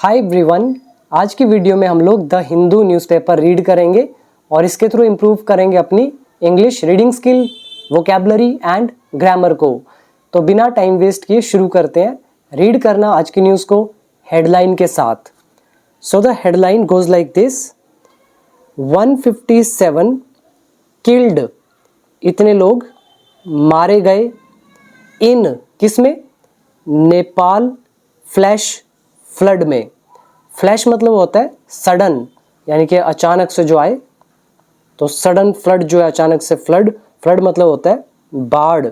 Hi everyone, आज की video में हम लोग द हिंदू न्यूज़पेपर रीड करेंगे और इसके थ्रू इम्प्रूव करेंगे अपनी English reading skill, vocabulary and grammar को। तो बिना टाइम वेस्ट किए शुरू करते हैं रीड करना आज की न्यूज़ को हेडलाइन के साथ। So the headline goes like this, 157 killed, इतने लोग मारे गए इन किसमें, नेपाल फ्लैश फ्लड में। फ्लैश मतलब होता है सडन, यानी कि अचानक से जो आए, तो सडन फ्लड जो है अचानक से फ्लड, फ्लड मतलब होता है बाढ़,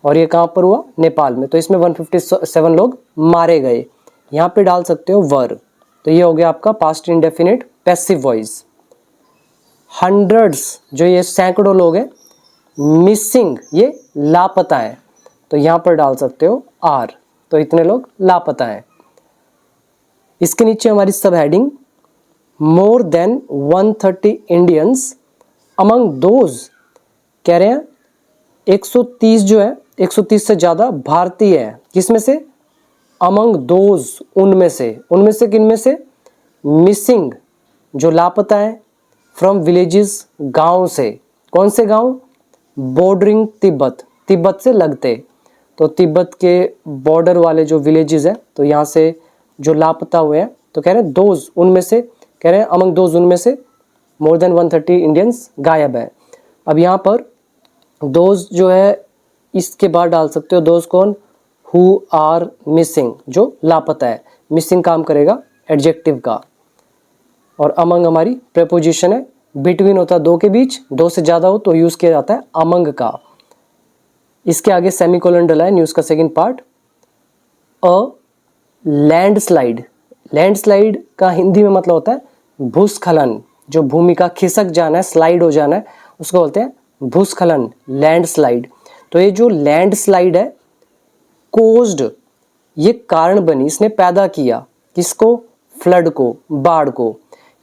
और ये कहाँ पर हुआ, नेपाल में। तो इसमें 157 लोग मारे गए, यहाँ पे डाल सकते हो वर। तो ये हो गया आपका past indefinite passive voice. Hundreds, जो ये सैकड़ों लोग हैं, मिसिंग ये लापता है, तो यहाँ पर डाल सकते हो आर, तो इतने लोग लापता हैं। इसके नीचे हमारी सब heading, more than 130 Indians among those, कह रहे हैं 130 जो है, 130 से ज़्यादा भारतीय है, किसमें से, अमंग दोज, उनमें से किन में से, मिसिंग जो लापता है, फ्रॉम विलेजेस, गांव से, कौन से गांव, बॉर्डरिंग तिब्बत, तिब्बत से लगते, तो तिब्बत के बॉर्डर वाले जो विलेजेस हैं, तो यहाँ से जो लापता हुए हैं, तो कह रहे हैं दोज, उनमें से, कह रहे हैं अमंग दोज, उनमें से मोर देन 130 इंडियंस गायब है। अब यहाँ पर दोज जो है, इसके बाद डाल सकते हो दोज कौन, हु आर मिसिंग, जो लापता है। मिसिंग काम करेगा एडजेक्टिव का, और अमंग हमारी प्रेपोजिशन है, बिटवीन होता है दो के बीच, दो से ज़्यादा हो तो यूज़ किया जाता है अमंग का। इसके आगे सेमीकोलन डला है न्यूज़ का सेकंड पार्ट। अ लैंडस्लाइड, लैंडस्लाइड का हिंदी में मतलब होता है भूस्खलन, जो भूमि का खिसक जाना है, स्लाइड हो जाना है, उसको बोलते हैं भूस्खलन, लैंडस्लाइड। तो ये जो लैंडस्लाइड है, कोज्ड, ये कारण बनी, इसने पैदा किया किसको, फ्लड को, बाढ़ को,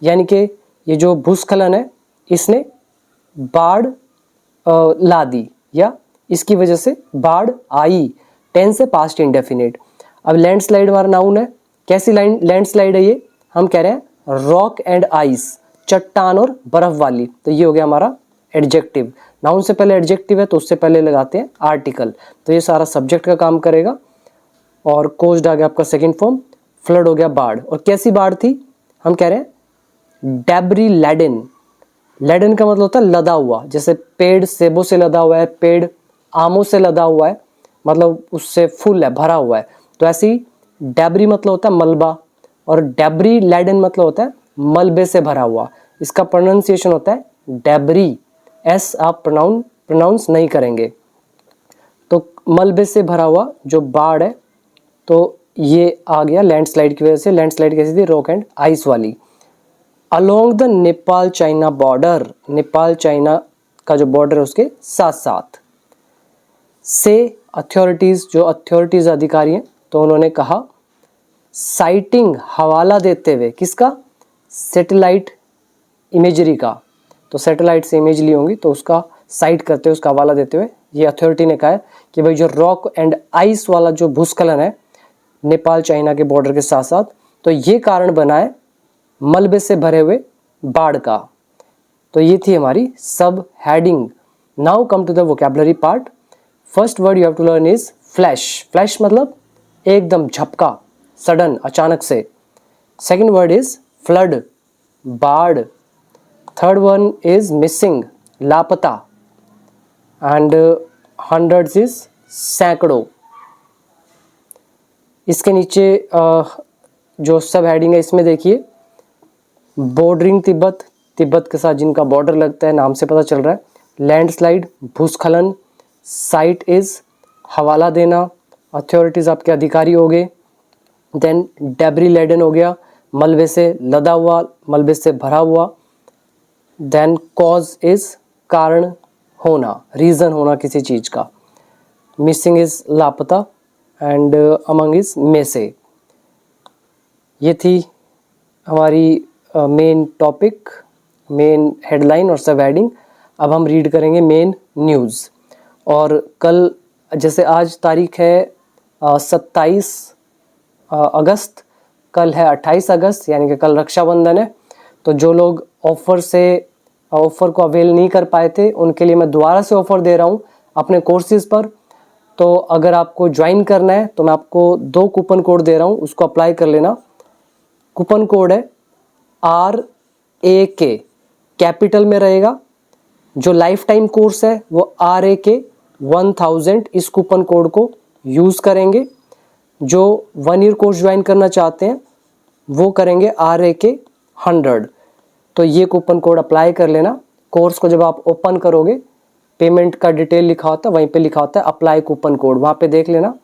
यानी कि ये जो भूस्खलन है इसने बाढ़ ला दी, या इसकी वजह से बाढ़ आई। टेंस है पास्ट इंडेफिनिट। अब लैंडस्लाइड हमारा नाउन है, कैसी लैंडस्लाइड है ये, हम कह रहे हैं रॉक एंड आइस, चट्टान और बर्फ वाली, तो ये हो गया हमारा एडजेक्टिव। नाउन से पहले एडजेक्टिव है तो उससे पहले लगाते हैं आर्टिकल, तो ये सारा सब्जेक्ट का काम करेगा। और कोज्ड आ गया आपका सेकेंड फॉर्म, फ्लड हो गया बाढ़, और कैसी बाढ़ थी, हम कह रहे हैं डेब्री लैडन। लैडन का मतलब होता है लदा हुआ, जैसे पेड़ सेबों से लदा हुआ है, पेड़ आमों से लदा हुआ है, मतलब उससे फुल है, भरा हुआ है, तो ऐसी डेब्री मतलब होता है मलबा, और डेब्री लैडन मतलब होता है मलबे से भरा हुआ। इसका प्रोनाउंसिएशन होता है डेब्री, एस आप प्रोनाउंस नहीं करेंगे। तो मलबे से भरा हुआ जो बाढ़ है, तो ये आ गया लैंडस्लाइड की वजह से। लैंडस्लाइड कैसी थी, रॉक एंड आइस वाली। Along the Nepal China border, Nepal China का जो बॉर्डर है उसके साथ साथ। से अथॉरिटीज़, जो अथॉरिटीज़ अधिकारी हैं, तो उन्होंने कहा, साइटिंग हवाला देते हुए, किसका, सैटेलाइट इमेजरी का, तो सैटेलाइट से इमेज ली होंगी तो उसका साइट करते हुए, उसका हवाला देते हुए ये अथॉरिटी ने कहा है कि भाई जो रॉक एंड आइस वाला जो भूस्खलन है नेपाल चाइना के बॉर्डर के साथ साथ, तो ये कारण बना है मलबे से भरे हुए बाढ़ का। तो ये थी हमारी सब heading. Now come to the vocabulary part. First word you have to learn is flash. Flash मतलब एकदम झपका, सडन, अचानक से। सेकेंड वर्ड इज फ्लड, बाढ़। थर्ड वन इज मिसिंग, लापता। एंड हंड्रेड्स इज सैकड़ों। इसके नीचे जो सब हेडिंग है इसमें देखिए, बॉर्डरिंग तिब्बत, तिब्बत के साथ जिनका बॉर्डर लगता है, नाम से पता चल रहा है। लैंडस्लाइड, भूस्खलन। साइट इज हवाला देना, अथॉरिटीज़ आपके अधिकारी हो गए। देन डेब्री लेडन हो गया, मलबे से लदा हुआ, मलबे से भरा हुआ। देन कॉज इज कारण होना, रीज़न होना किसी चीज़ का। मिसिंग इज लापता, एंड अमंग इज में से। ये थी हमारी मेन टॉपिक, मेन हेडलाइन और सब हेडिंग। अब हम रीड करेंगे मेन न्यूज़। और कल, जैसे आज तारीख है 27 अगस्त, कल है 28 अगस्त, यानी कि कल रक्षाबंधन है। तो जो लोग ऑफ़र को अवेल नहीं कर पाए थे, उनके लिए मैं दोबारा से ऑफ़र दे रहा हूँ अपने कोर्सेज़ पर। तो अगर आपको ज्वाइन करना है तो मैं आपको 2 कूपन कोड दे रहा हूँ, उसको अप्लाई कर लेना। कूपन कोड है RAK, कैपिटल में रहेगा। जो लाइफ टाइम कोर्स है वो RAK 1000, इस कूपन कोड को यूज़ करेंगे। जो 1 ईयर कोर्स ज्वाइन करना चाहते हैं वो करेंगे RAK 100। तो ये कूपन कोड अप्लाई कर लेना। कोर्स को जब आप ओपन करोगे, पेमेंट का डिटेल लिखा होता है, वहीं पे लिखा होता है अप्लाई कूपन कोड, वहाँ पे देख लेना।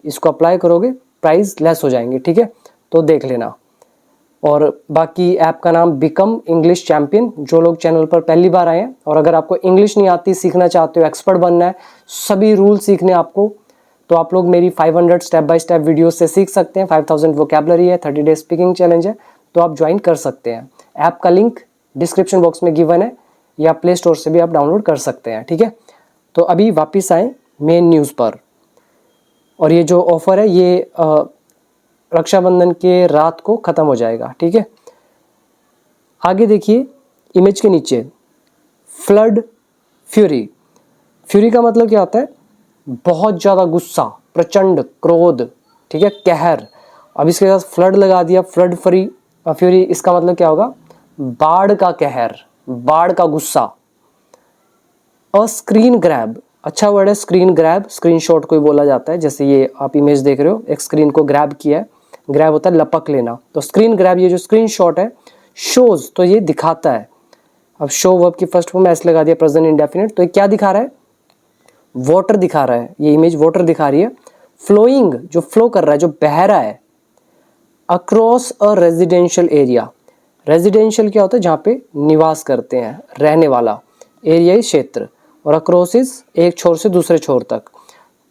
इसको अप्लाई करोगे, प्राइस लेस हो जाएंगे, ठीक है, तो देख लेना। और बाकी ऐप का नाम बिकम इंग्लिश चैम्पियन। जो लोग चैनल पर पहली बार आए हैं और अगर आपको इंग्लिश नहीं आती, सीखना चाहते हो, एक्सपर्ट बनना है, सभी रूल सीखने आपको, तो आप लोग मेरी 500 स्टेप बाय स्टेप वीडियो से सीख सकते हैं। 5000 वोकैबुलरी है, 30 डे स्पीकिंग चैलेंज है, तो आप ज्वाइन कर सकते हैं। ऐप का लिंक डिस्क्रिप्शन बॉक्स में गिवन है, या प्ले स्टोर से भी आप डाउनलोड कर सकते हैं, ठीक है। तो अभी वापस आए मेन न्यूज़ पर। और ये जो ऑफ़र है ये रक्षाबंधन के रात को ख़त्म हो जाएगा, ठीक है। आगे देखिए इमेज के नीचे, फ्लड फ्यूरी। फ्यूरी का मतलब क्या होता है? बहुत ज़्यादा गुस्सा, प्रचंड क्रोध, ठीक है, कहर। अब इसके साथ फ्लड लगा दिया, फ्लड फ्यूरी, इसका मतलब क्या होगा? बाढ़ का कहर, बाढ़ का गुस्सा। अ स्क्रीन ग्रैब, अच्छा वर्ड है स्क्रीन ग्रैब, स्क्रीनशॉट को ही बोला जाता है। जैसे ये आप इमेज देख रहे हो, एक स्क्रीन को ग्रैब किया है, ग्रैब होता है लपक लेना, तो स्क्रीन ग्रैब, ये जो स्क्रीनशॉट है, शोज, तो ये दिखाता है। अब शो वर्ब की फर्स्ट फॉर्म एस लगा दिया, प्रेजेंट इंडेफिनिट, तो ये क्या दिखा रहा है? वाटर दिखा रहा है, ये इमेज वाटर दिखा रही है। फ्लोइंग, जो फ्लो कर रहा है, जो बह रहा है। Across a residential area, residential क्या होता है? जहाँ पे निवास करते हैं, रहने वाला, एरिया क्षेत्र, और अक्रॉस इज एक छोर से दूसरे छोर तक।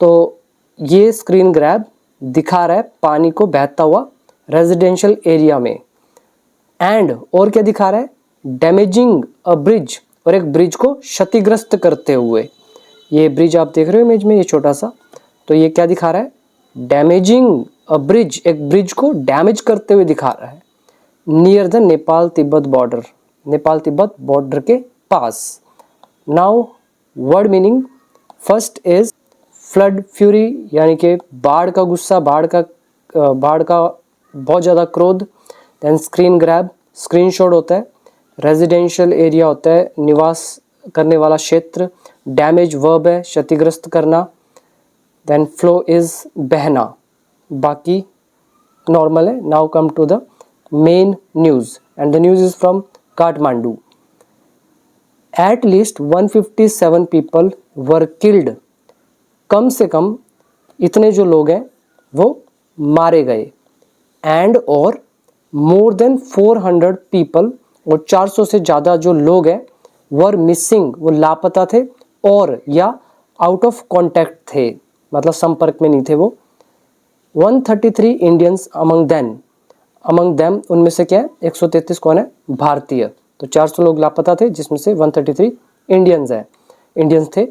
तो ये स्क्रीन ग्रैब दिखा रहा है पानी को बहता हुआ रेजिडेंशियल एरिया में। एंड और क्या दिखा रहा है? डैमेजिंग अ ब्रिज, और एक ब्रिज को क्षतिग्रस्त करते हुए। ये ब्रिज आप देख रहे हो इमेज में, ये छोटा सा, तो ये क्या दिखा रहा है? डैमेजिंग अ ब्रिज, एक ब्रिज को डैमेज करते हुए दिखा रहा है। Near the Nepal Tibet border, Nepal Tibet border के पास। Now word meaning, first is flood fury, यानी कि बाढ़ का गुस्सा, बाढ़ का बहुत ज़्यादा क्रोध। देन स्क्रीन ग्रैब, स्क्रीनशॉट होता है। रेजिडेंशियल एरिया होता है निवास करने वाला क्षेत्र। डैमेज वर्ब है क्षतिग्रस्त करना। देन फ्लो इज बहना, बाकी नॉर्मल है। Now come to the main news, and the news is from Kathmandu. At least 157 people were killed, कम से कम इतने जो लोग हैं वो मारे गए। एंड और मोर देन 400 पीपल, और 400 से ज़्यादा जो लोग हैं, वर मिसिंग, वो लापता थे, और या आउट ऑफ कॉन्टैक्ट थे, मतलब संपर्क में नहीं थे वो। 133 इंडियंस अमंग देम, उनमें से क्या है? 133 कौन है? भारतीय। तो 400 लोग लापता थे, जिसमें से 133 इंडियंस थे।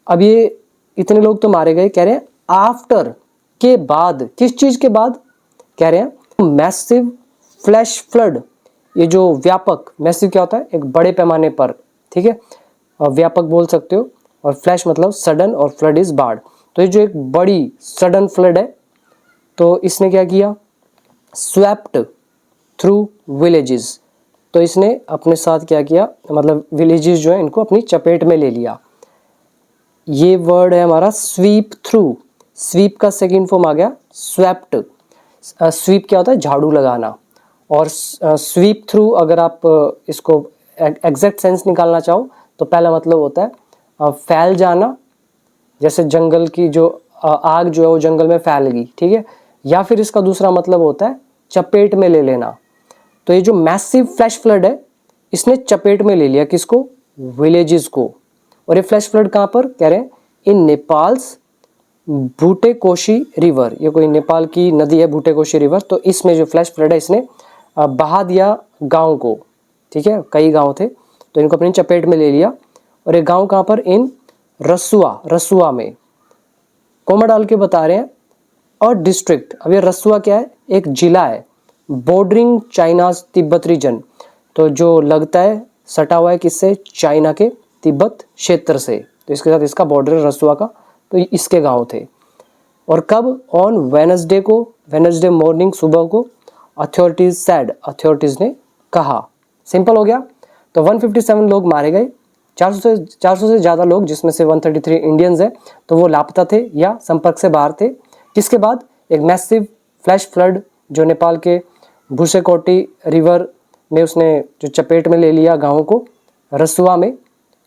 अब ये इतने लोग तो मारे गए, कह रहे हैं आफ्टर, के बाद, किस चीज़ के बाद? कह रहे हैं मैसिव फ्लैश फ्लड, ये जो व्यापक, मैसिव क्या होता है? एक बड़े पैमाने पर, ठीक है, व्यापक बोल सकते हो। और फ्लैश मतलब सडन, और फ्लड इज बाढ़। तो ये जो एक बड़ी सडन फ्लड है, तो इसने क्या किया? स्वेप्ट थ्रू विलेजेस, तो इसने अपने साथ क्या किया? मतलब विलेजेस जो है इनको अपनी चपेट में ले लिया। ये वर्ड है हमारा स्वीप थ्रू। स्वीप का सेकंड फॉर्म आ गया स्वेप्ट। स्वीप क्या होता है? झाड़ू लगाना। और स्वीप थ्रू, अगर आप इसको एग्जैक्ट सेंस निकालना चाहो तो पहला मतलब होता है फैल जाना, जैसे जंगल की जो आग जो है वो जंगल में फैल गई, ठीक है। या फिर इसका दूसरा मतलब होता है चपेट में ले लेना। तो ये जो मैसिव फ्लैश फ्लड है, इसने चपेट में ले लिया किसको? विलेजेस को। और ये फ्लैश फ्लड कहाँ पर? कह रहे हैं इन नेपाल्स भूटेकोशी रिवर, ये कोई नेपाल की नदी है भूटेकोशी रिवर। तो इसमें जो फ्लैश फ्लड है, इसने बहा दिया गांव को, ठीक है, कई गांव थे तो इनको अपनी चपेट में ले लिया। और ये गांव कहाँ पर? इन रसुआ में। कोमा डाल के बता रहे हैं और डिस्ट्रिक्ट। अब ये रसुआ क्या है? एक जिला है, बॉर्डरिंग चाइनाज तिब्बत रीजन, तो जो लगता है सटा हुआ है किससे, चाइना के तिब्बत क्षेत्र से, तो इसके साथ इसका बॉर्डर रसुआ का, तो इसके गांव थे। और कब, ऑन वेनसडे को, वेनसडे मॉर्निंग सुबह को, अथॉरिटीज सेड, अथॉरिटीज ने कहा। सिंपल हो गया। तो 157 लोग मारे गए, 400 से ज़्यादा लोग, जिसमें से 133 इंडियंस हैं, तो वो लापता थे या संपर्क से बाहर थे। जिसके बाद एक मैसिव फ्लैश फ्लड जो नेपाल के भूसेकोटी रिवर में उसने जो चपेट में ले लिया गाँव को, रसुआ में,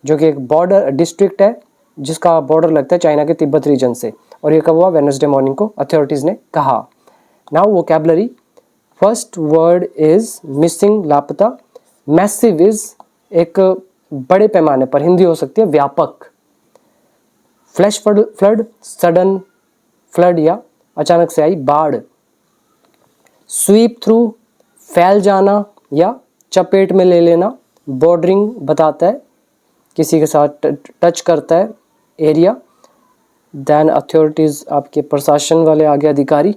जो कि एक बॉर्डर डिस्ट्रिक्ट है जिसका बॉर्डर लगता है चाइना के तिब्बत रीजन से। और ये कब हुआ, वेडनेसडे मॉर्निंग को अथॉरिटीज़ ने कहा। Now vocabulary, first word is missing, लापता। मैसिव इज एक बड़े पैमाने पर, हिंदी हो सकती है व्यापक। फ्लैश फ्लड, सडन फ्लड या अचानक से आई बाढ़। स्वीप थ्रू, फैल जाना या चपेट में ले लेना। बॉर्डरिंग बताता है किसी के साथ टच करता है एरिया। देन अथॉरिटीज़, आपके प्रशासन वाले आगे अधिकारी।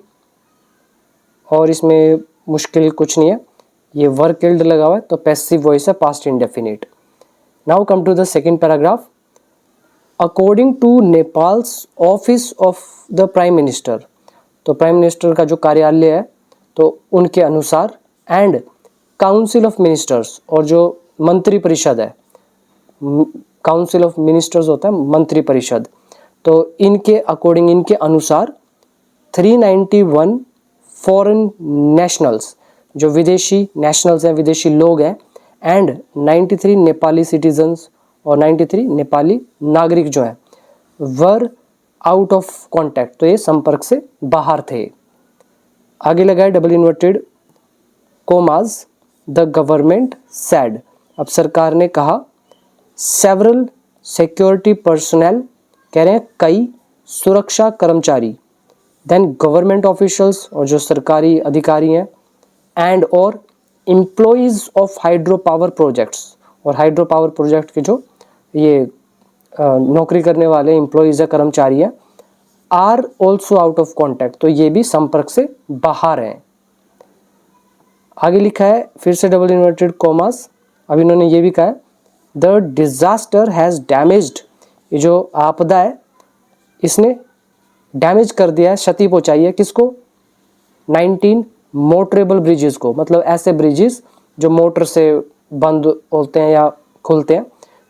और इसमें मुश्किल कुछ नहीं है, ये वर किल्ड लगा हुआ है तो पैसिव वॉइस है, past indefinite. Now come to the second paragraph. According to Nepal's office of the prime minister, तो प्राइम मिनिस्टर का जो कार्यालय है तो उनके अनुसार, एंड काउंसिल ऑफ मिनिस्टर्स, और जो मंत्री परिषद है, काउंसिल ऑफ मिनिस्टर्स होता है मंत्री परिषद, तो इनके अकॉर्डिंग, इनके अनुसार 391 फॉरेन नेशनल्स, जो विदेशी नेशनल्स हैं, विदेशी लोग हैं, एंड 93 नेपाली सिटीजन्स, और 93 नेपाली नागरिक जो हैं, वर आउट ऑफ कॉन्टैक्ट, तो ये संपर्क से बाहर थे। आगे लगाए double inverted commas, the government sad, अब सरकार ने कहा। सेवरल सिक्योरिटी पर्सनल, कह रहे हैं कई सुरक्षा कर्मचारी। देन गवर्नमेंट ऑफिशियल्स, और जो सरकारी अधिकारी हैं, एंड और employees of hydro power projects, और हाइड्रो पावर प्रोजेक्ट के जो ये नौकरी करने वाले एम्प्लॉइज है, कर्मचारी हैं, are also out of contact, तो ये भी संपर्क से बाहर हैं। आगे लिखा है फिर से डबल इन्वर्टेड कॉमास, अब इन्होंने ये भी कहा है द डिजास्टर हैज़ डैमेज्ड, ये जो आपदा है इसने डैमेज कर दिया है, क्षति पहुंचाई है किसको, 19 मोटरेबल ब्रिजेस को, मतलब ऐसे ब्रिजेस जो मोटर से बंद होते हैं या खुलते हैं,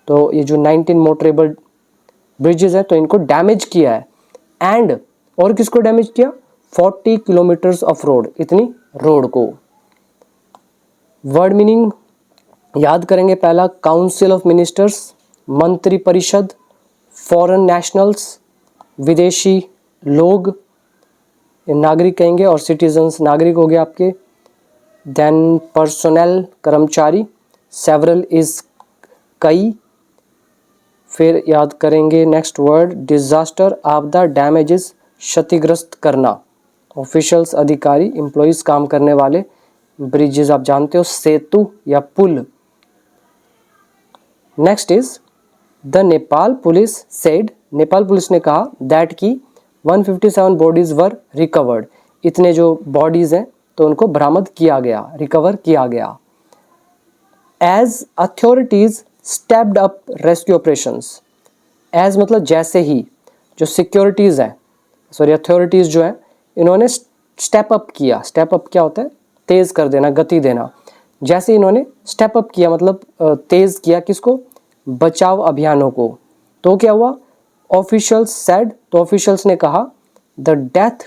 तो ये जो 19 मोटरेबल ब्रिजेस हैं तो इनको डैमेज किया है। एंड और किसको डैमेज किया, 40 किलोमीटर्स ऑफ रोड, इतनी रोड को। वर्ड मीनिंग याद करेंगे, पहला काउंसिल ऑफ मिनिस्टर्स, मंत्री परिषद, फॉरेन नेशनल्स, विदेशी लोग, नागरिक कहेंगे, और सिटीजन्स नागरिक हो गए आपके। देन पर्सोनेल कर्मचारी, सेवरल इज कई। फिर याद करेंगे नेक्स्ट वर्ड डिजास्टर, आपदा, डैमेजेस क्षतिग्रस्त करना, ऑफिशियल्स अधिकारी, एम्प्लॉइज काम करने वाले, ब्रिजेस आप जानते हो सेतु या पुल। Next is the Nepal police said, Nepal police ने कहा दैट की 157 बॉडीज वर रिकवर्ड, इतने जो बॉडीज हैं तो उनको बरामद किया गया, रिकवर किया गया। As authorities stepped up rescue operations, as मतलब जैसे ही, जो सिक्योरिटीज हैं, सॉरी अथॉरिटीज जो हैं, इन्होंने स्टेप अप किया। स्टेप अप क्या होता है, तेज कर देना, गति देना। जैसे इन्होंने स्टेप अप किया मतलब तेज किया किसको, बचाव अभियानों को, तो क्या हुआ, ऑफिशियल्स सेड, तो ऑफिशियल्स ने कहा the death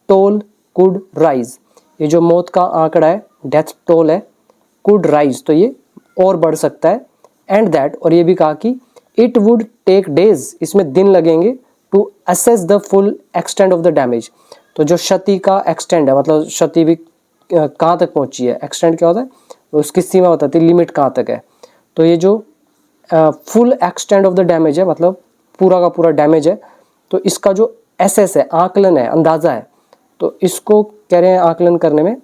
toll could rise, ये जो मौत का आंकड़ा है, डेथ टोल है, कुड राइज, तो ये और बढ़ सकता है। एंड दैट, और ये भी कहा कि इट वुड टेक डेज, इसमें दिन लगेंगे, to assess the full extent of the damage, तो जो क्षति का एक्सटेंट है, मतलब क्षति भी कहाँ तक पहुंची है, एक्सटेंट क्या होता है, उसकी सीमा बताती है, लिमिट कहाँ तक है। तो ये जो full extent of the damage है, मतलब पूरा का पूरा डैमेज है, तो इसका जो एसेस है, आकलन है, अंदाज़ा है, तो इसको कह रहे हैं आकलन करने में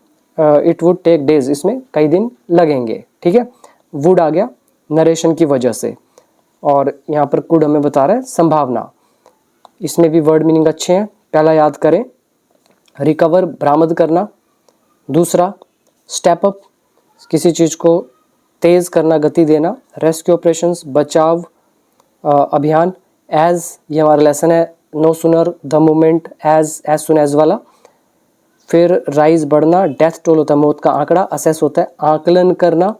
इट वुड टेक डेज, इसमें कई दिन लगेंगे। ठीक है, वुड आ गया नरेशन की वजह से, और यहाँ पर कुड हमें बता रहा है संभावना। इसमें भी वर्ड मीनिंग अच्छे हैं। पहला याद करें, रिकवर बरामद करना, दूसरा स्टेप अप, किसी चीज़ को तेज़ करना, गति देना। रेस्क्यू ऑपरेशंस, बचाव अभियान। एज, ये हमारा लेसन है, no sooner the moment as soon as वाला। फिर राइज, बढ़ना। डेथ टोल होता है मौत का आंकड़ा। असेस होता है आकलन करना।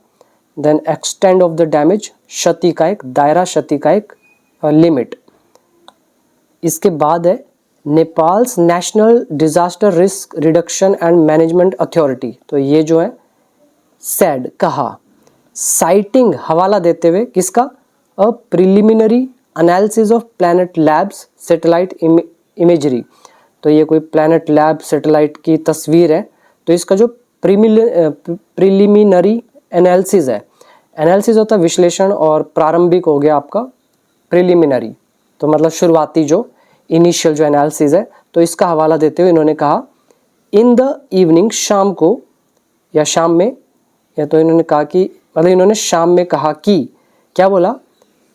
Then extend of the damage, क्षति का एक दायरा, क्षति का एक लिमिट। इसके बाद है Nepals national disaster risk reduction and management authority. तो ये जो है सैड कहा, साइटिंग हवाला देते हुए किसका, a preliminary analysis of planet labs satellite imagery. तो ये कोई प्लैनेट लैब सैटेलाइट की तस्वीर है। तो इसका जो प्रिलिमिनरी एनालिसिस है, एनालिसिस होता है विश्लेषण और प्रारंभिक हो गया आपका प्रिलिमिनरी, तो मतलब शुरुआती जो इनिशियल जो एनालिसिस है। तो इसका हवाला देते हुए इन्होंने कहा इन द इवनिंग, शाम को या शाम में, या तो इन्होंने कहा कि मतलब इन्होंने शाम में कहा कि, क्या बोला,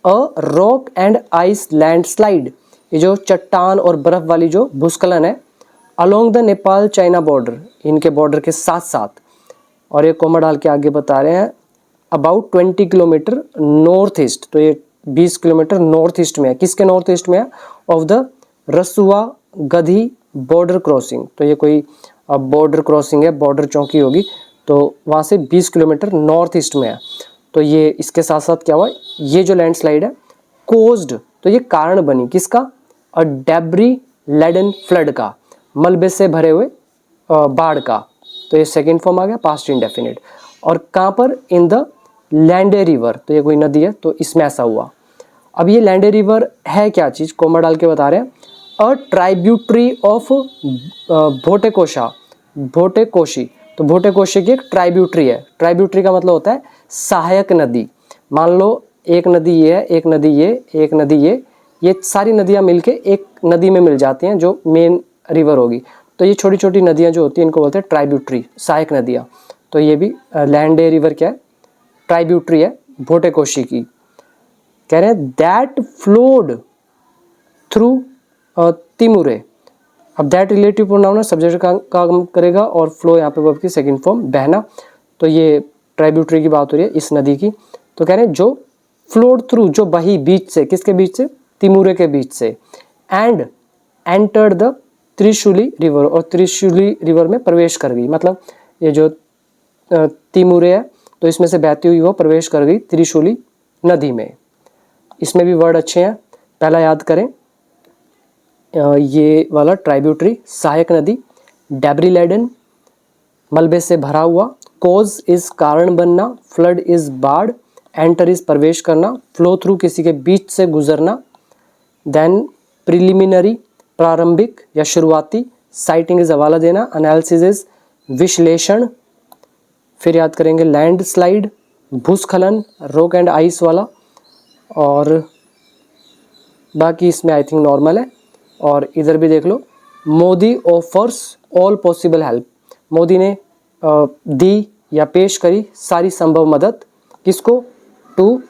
a rock and ice landslide, ये जो चट्टान और बर्फ वाली जो भूस्खलन है along the Nepal China border, इनके बॉर्डर के साथ साथ, और ये कोमा डाल के आगे बता रहे हैं अबाउट 20 किलोमीटर नॉर्थ ईस्ट। तो ये 20 किलोमीटर नॉर्थ ईस्ट में है। किसके नॉर्थ ईस्ट में है, ऑफ द रसुआ गधी बॉर्डर क्रॉसिंग। तो ये कोई बॉर्डर क्रॉसिंग है, बॉर्डर चौकी होगी, तो वहाँ से 20 किलोमीटर नॉर्थ ईस्ट में है। तो ये इसके साथ साथ क्या हुआ, ये जो लैंडस्लाइड है कोज्ड, तो ये कारण बनी किसका, अ डेब्री लेडन फ्लड का, मलबे से भरे हुए बाढ़ का। तो ये सेकेंड फॉर्म आ गया पास्ट इंडेफिनिट। और कहाँ पर, इन द लैंडे रिवर, तो ये कोई नदी है, तो इसमें ऐसा हुआ। अब ये लैंडे रिवर है क्या चीज़, कोमा डाल के बता रहे हैं, अ ट्राइब्यूटरी ऑफ भोटेकोशा, भोटेकोशी। तो भोटेकोशी की एक ट्राइब्यूटरी है। ट्राइब्यूटरी का मतलब होता है सहायक नदी। मान लो एक नदी ये है, एक नदी ये, एक नदी ये सारी नदियाँ मिलके एक नदी में मिल जाती हैं जो मेन रिवर होगी। तो ये छोटी छोटी नदियाँ जो होती हैं इनको बोलते हैं ट्राइब्यूटरी, सहायक नदियाँ। तो ये भी लैंडे रिवर क्या है, ट्राइब्यूटरी है भोटेकोशी की। कह रहे हैं दैट फ्लोड थ्रू तिमुरे। अब दैट रिलेटिव प्रोनाउन है, सब्जेक्ट का काम करेगा, और फ्लो यहाँ पे वर्ब की सेकंड फॉर्म बहना। तो ये ट्राइब्यूटरी की बात हो रही है इस नदी की। तो कह रहे हैं जो फ्लोड थ्रू, जो बही बीच से, किसके बीच से, तिमुरे के बीच से, and entered the Trishuli river, और त्रिशूली रिवर में प्रवेश कर गई। मतलब ये जो तिमुरे है तो इसमें से बहती हुई वो प्रवेश कर गई त्रिशूली नदी में। इसमें भी वर्ड अच्छे हैं, पहला याद करें ये वाला ट्राइब्यूटरी, सहायक नदी, डेब्री लेडन, मलबे से भरा हुआ, कोज इज कारण बनना, फ्लड इज बाढ़, एंटर इज प्रवेश करना, फ्लो थ्रू किसी के बीच से गुजरना, देन प्रिलिमिनरी प्रारंभिक या शुरुआती, साइटिंग इज हवाला देना, एनालिसिस इज विश्लेषण, फिर याद करेंगे लैंड स्लाइड भूस्खलन, रॉक एंड आइस वाला, और बाकी इसमें आई थिंक नॉर्मल है। और इधर भी देख लो, Modi offers all possible help, Modi ने दी या पेश करी सारी संभव मदद, किसको, टू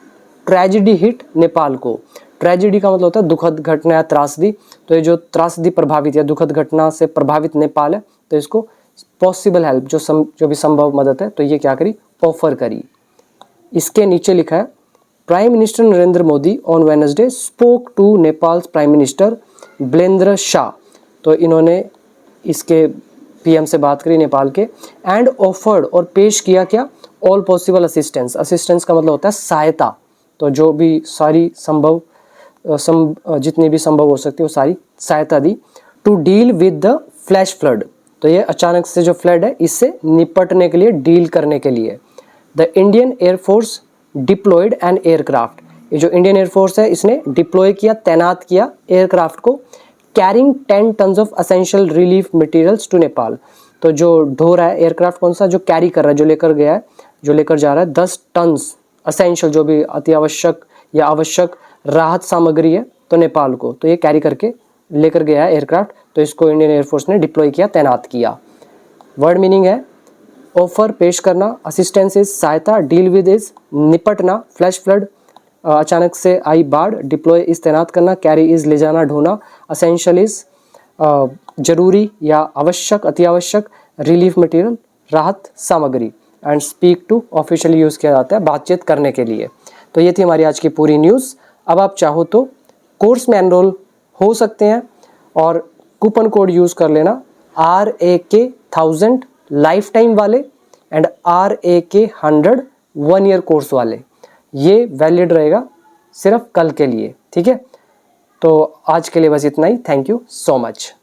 ट्रेजिडी हिट नेपाल को। ट्रेजिडी का मतलब होता है दुखद घटना या त्रासदी। तो ये जो त्रासदी प्रभावित या दुखद घटना से प्रभावित नेपाल है, तो इसको पॉसिबल हेल्प, जो भी संभव मदद है, तो ये क्या करी, ऑफर करी। इसके नीचे लिखा है prime minister Narendra Modi on Wednesday spoke to Nepal's prime minister Balendra Shah. तो इन्होंने इसके पीएम से बात करी नेपाल के, एंड ऑफर्ड, और पेश किया क्या, ऑल पॉसिबल असिस्टेंस। असिस्टेंस का मतलब होता है सहायता। तो जो भी सारी संभव जितनी भी संभव हो सकती है वो सारी सहायता दी, to deal with the flash flood. तो ये अचानक से जो फ्लड है इससे निपटने के लिए, डील करने के लिए। The Indian air force deployed an aircraft, ये जो इंडियन एयरफोर्स है इसने डिप्लॉय किया, तैनात किया एयरक्राफ्ट को, carrying 10 tons of essential relief materials to Nepal. तो जो ढो रहा है एयरक्राफ्ट कौन सा, जो कैरी कर रहा है, जो लेकर गया है, जो लेकर जा रहा है 10 टन्स असेंशियल, जो भी अति आवश्यक या आवश्यक राहत सामग्री है, तो नेपाल को, तो ये कैरी करके लेकर गया है एयरक्राफ्ट। तो इसको इंडियन एयरफोर्स ने डिप्लॉय किया, तैनात किया। वर्ड मीनिंग है ऑफर पेश करना, असिस्टेंस इज सहायता, डील विद इज निपटना, फ्लैश फ्लड अचानक से आई बाढ़, डिप्लॉय इज तैनात करना, कैरी इज ले जाना ढोना, असेंशियल इज जरूरी या आवश्यक अति आवश्यक, रिलीफ मटेरियल राहत सामग्री, and speak to officially use किया जाता है बातचीत करने के लिए। तो ये थी हमारी आज की पूरी न्यूज़। अब आप चाहो तो कोर्स में एनरोल हो सकते हैं और कूपन कोड यूज़ कर लेना RAK1000 लाइफ टाइम वाले एंड RAK100 1 ईयर कोर्स वाले। ये वैलिड रहेगा सिर्फ कल के लिए, ठीक है। तो आज के लिए बस इतना ही। Thank you so much.